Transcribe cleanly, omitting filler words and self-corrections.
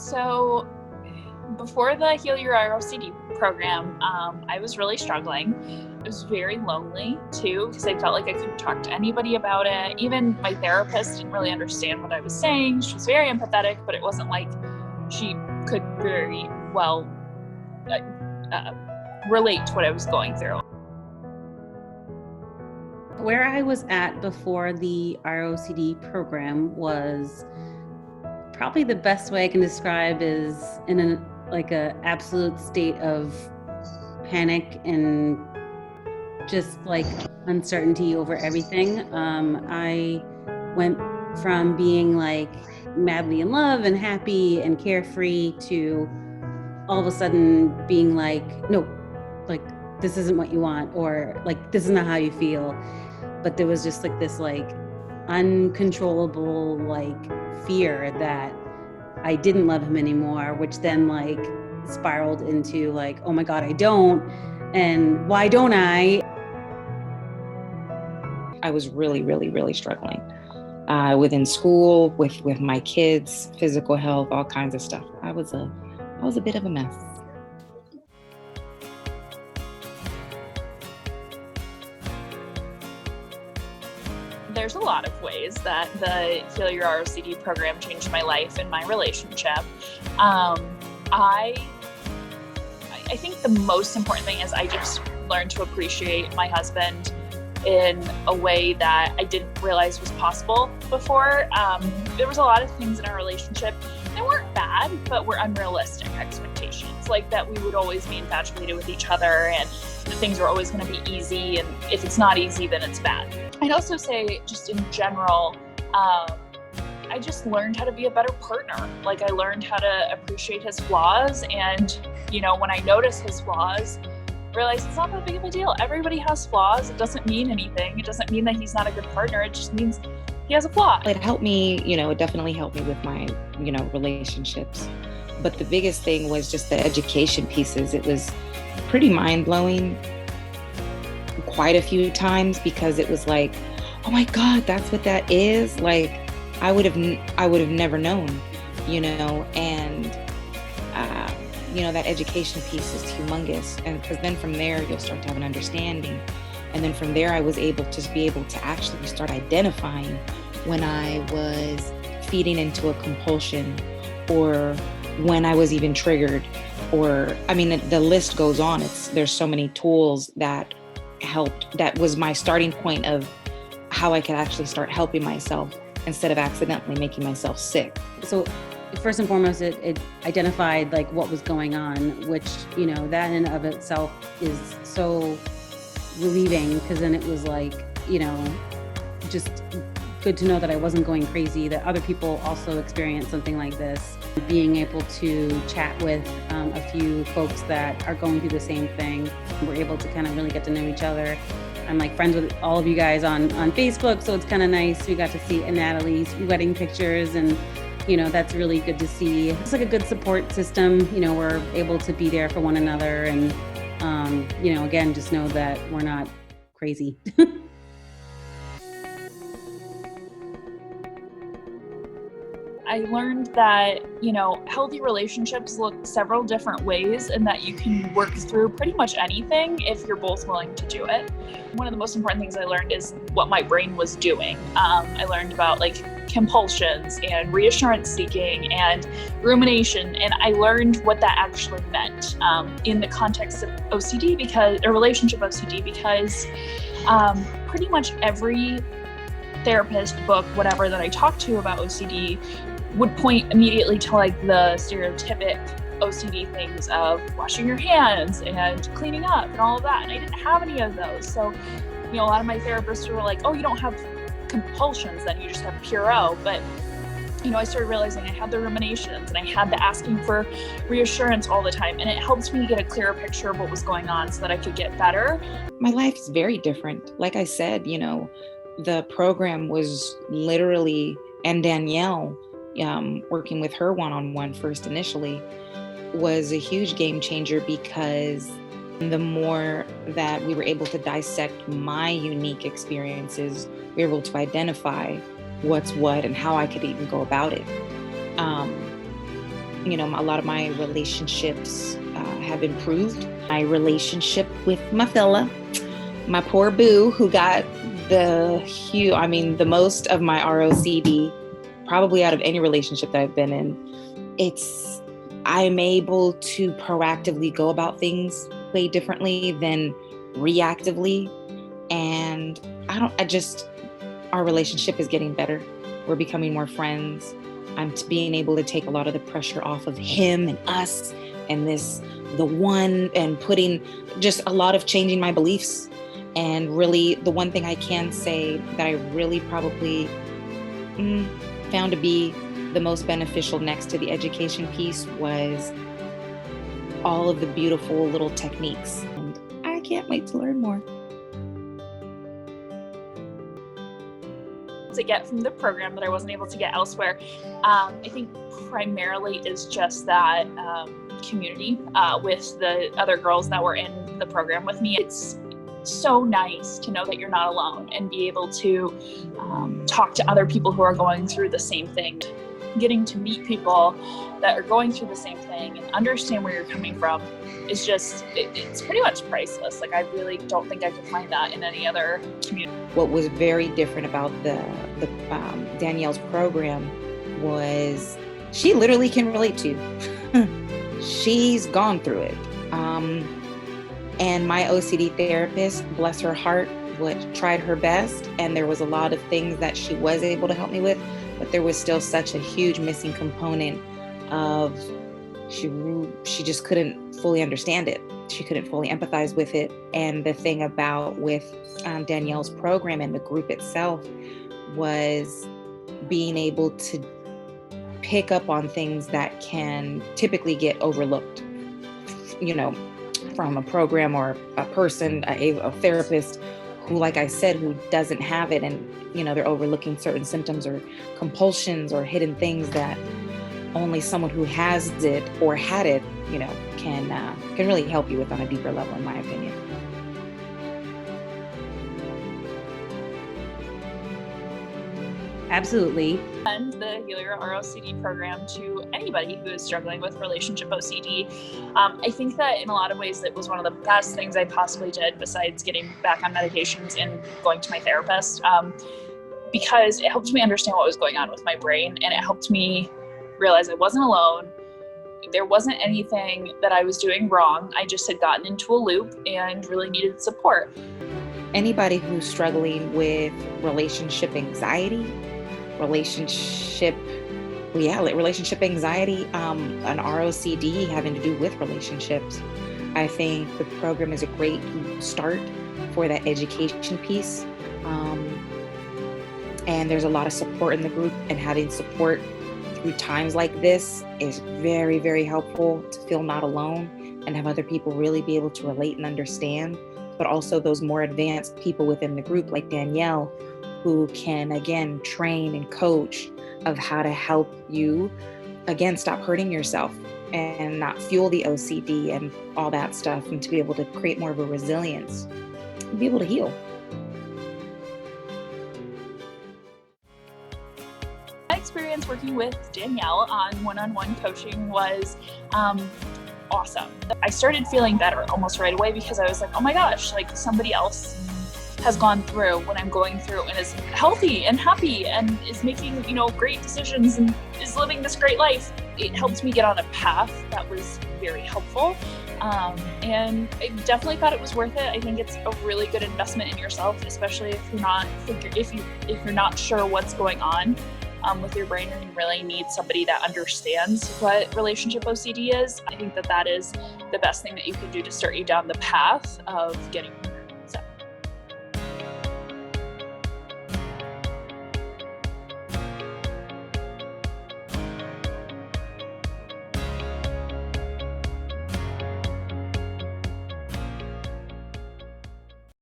So before the Heal Your ROCD program, I was really struggling. I was very lonely too, because I felt like I couldn't talk to anybody about it. Even my therapist didn't really understand what I was saying. She was very empathetic, but it wasn't like she could very well relate to what I was going through. Where I was at before the ROCD program was probably the best way I can describe is in a absolute state of panic and just like uncertainty over everything. I went from being like madly in love and happy and carefree to all of a sudden being like, no, like this isn't what you want, or like this is not how you feel. But there was just like this like uncontrollable like fear that I didn't love him anymore, which then like spiraled into like, oh my God, I don't. And why don't I? I was really, really, really struggling within school, with my kids, physical health, all kinds of stuff. I was a bit of a mess. There's a lot of ways that the Heal Your ROCD program changed my life and my relationship. I think the most important thing is I just learned to appreciate my husband in a way that I didn't realize was possible before. There was a lot of things in our relationship that weren't bad, but were unrealistic expectations, like that we would always be infatuated with each other and that things were always going to be easy, and if it's not easy, then it's bad. I'd also say, just in general, I just learned how to be a better partner. Like, I learned how to appreciate his flaws, and, when I notice his flaws, realize it's not that big of a deal. Everybody has flaws. It doesn't mean anything. It doesn't mean that he's not a good partner. It just means he has a flaw. It helped me, it definitely helped me with my, relationships. But the biggest thing was just the education pieces. It was pretty mind-blowing quite a few times, because it was like, oh my God, that's what that is. Like, I would have never known, and that education piece is humongous. And because then from there, you'll start to have an understanding. And then from there, I was able to actually start identifying when I was feeding into a compulsion, or when I was even triggered, or, the list goes on. There's so many tools that helped. That was my starting point of how I could actually start helping myself instead of accidentally making myself sick. So first and foremost, it identified like what was going on, which, that in and of itself is so relieving, because then it was like, just good to know that I wasn't going crazy, that other people also experienced something like this. Being able to chat with a few folks that are going through the same thing, we're able to kind of really get to know each other. I'm like friends with all of you guys on Facebook, so it's kind of nice. We got to see Natalie's wedding pictures, and that's really good to see. It's like a good support system. We're able to be there for one another, and again, just know that we're not crazy. I learned that, healthy relationships look several different ways, and that you can work through pretty much anything if you're both willing to do it. One of the most important things I learned is what my brain was doing. I learned about like compulsions and reassurance seeking and rumination, and I learned what that actually meant in the context of OCD, because a relationship OCD, because pretty much every therapist, book, whatever that I talked to about OCD would point immediately to like the stereotypic OCD things of washing your hands and cleaning up and all of that. And I didn't have any of those. So, a lot of my therapists were like, oh, you don't have compulsions, then you just have pure O. But, I started realizing I had the ruminations, and I had the asking for reassurance all the time. And it helped me get a clearer picture of what was going on so that I could get better. My life is very different. Like I said, the program was literally, and Danielle, working with her one-on-one first initially, was a huge game changer, because the more that we were able to dissect my unique experiences, we were able to identify what's what and how I could even go about it. A lot of my relationships have improved. My relationship with my fella, my poor boo, who got the most of my ROCD, probably out of any relationship that I've been in. I'm able to proactively go about things way differently than reactively. And our relationship is getting better. We're becoming more friends. I'm being able to take a lot of the pressure off of him and us and the one, and putting just a lot of changing my beliefs. And really, the one thing I can say that I really probably found to be the most beneficial next to the education piece was all of the beautiful little techniques. And I can't wait to learn more. To get from the program that I wasn't able to get elsewhere, I think primarily is just that community with the other girls that were in the program with me. It's so nice to know that you're not alone and be able to talk to other people who are going through the same thing. Getting to meet people that are going through the same thing and understand where you're coming from is just, it's pretty much priceless. Like, I really don't think I could find that in any other community. What was very different about the Danielle's program was she literally can relate to you. She's gone through it. And my OCD therapist, bless her heart, tried her best. And there was a lot of things that she was able to help me with, but there was still such a huge missing component of she just couldn't fully understand it. She couldn't fully empathize with it. And the thing with Danielle's program and the group itself was being able to pick up on things that can typically get overlooked, from a program or a person, a therapist who, like I said, who doesn't have it, and they're overlooking certain symptoms or compulsions or hidden things that only someone who has it or had it, can really help you with on a deeper level, in my opinion. Absolutely. And the Healer ROCD program to anybody who is struggling with relationship OCD. I think that in a lot of ways it was one of the best things I possibly did besides getting back on medications and going to my therapist, because it helped me understand what was going on with my brain, and it helped me realize I wasn't alone. There wasn't anything that I was doing wrong. I just had gotten into a loop and really needed support. Anybody who's struggling with relationship anxiety, relationship anxiety, an ROCD having to do with relationships, I think the program is a great start for that education piece. And there's a lot of support in the group, and having support through times like this is very, very helpful to feel not alone and have other people really be able to relate and understand. But also those more advanced people within the group, like Danielle, who can, again, train and coach of how to help you, again, stop hurting yourself and not fuel the OCD and all that stuff, and to be able to create more of a resilience and be able to heal. My experience working with Danielle on one-on-one coaching was awesome. I started feeling better almost right away, because I was like, oh my gosh, like somebody else has gone through what I'm going through and is healthy and happy and is making, great decisions and is living this great life. It helped me get on a path that was very helpful. And I definitely thought it was worth it. I think it's a really good investment in yourself, especially if you're not sure what's going on with your brain, and you really need somebody that understands what relationship OCD is. I think that is the best thing that you can do to start you down the path of getting